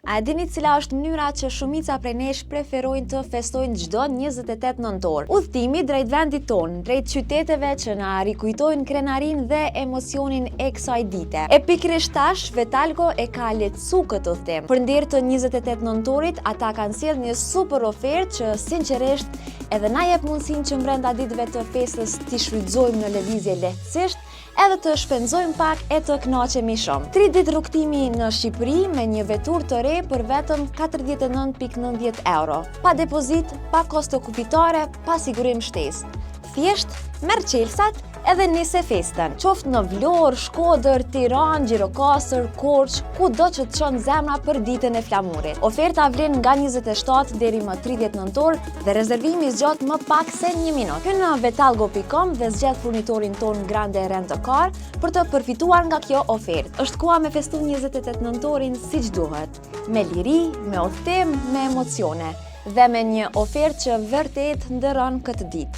A e dini cila është mënyra që shumica prej nesh preferojnë të festojnë çdo 28 nëntor? Udhëtimi drejt vendit ton, drejt qyteteve që na rikujtojnë krenarinë dhe emocionin e kësaj dite. E pikërisht tash Vetalgo e ka lehtësu këtë udhëtim. Për nder të 28 nëntorit, ata kanë sjellë një super ofertë që sinqerisht edhe na jep mundësinë që brenda ditëve të festës t'i shfrytëzojmë në lëvizje lehtësisht, edhe të shpenzojmë pak e të kënaqemi shumë. 3 ditë rrugtimi në Shqipëri me një veturë të re për vetëm 49.90 euro. Pa depozit, pa kosto kupitare, pa sigurim shtesë. Thjesht, merr çelësat edhe nise festën. Qoftë në Vlorë, Shkodër, Tiranë, Gjirokastër, Korçë, kudo që të çon zemra për ditën e flamurit. Oferta vlen nga 27 deri më 30 nëntor dhe rezervimi zgjat më pak se 1 minutë. Hynë në vetalgo.com dhe zgjedh furnitorin ton Grande Rent a Car për të përfituar nga kjo ofertë. Është koha me festu 28 nëntorin siç duhet, me liri, me udhëtim, me emocione dhe me një ofertë që vërtet ndëron këtë ditë.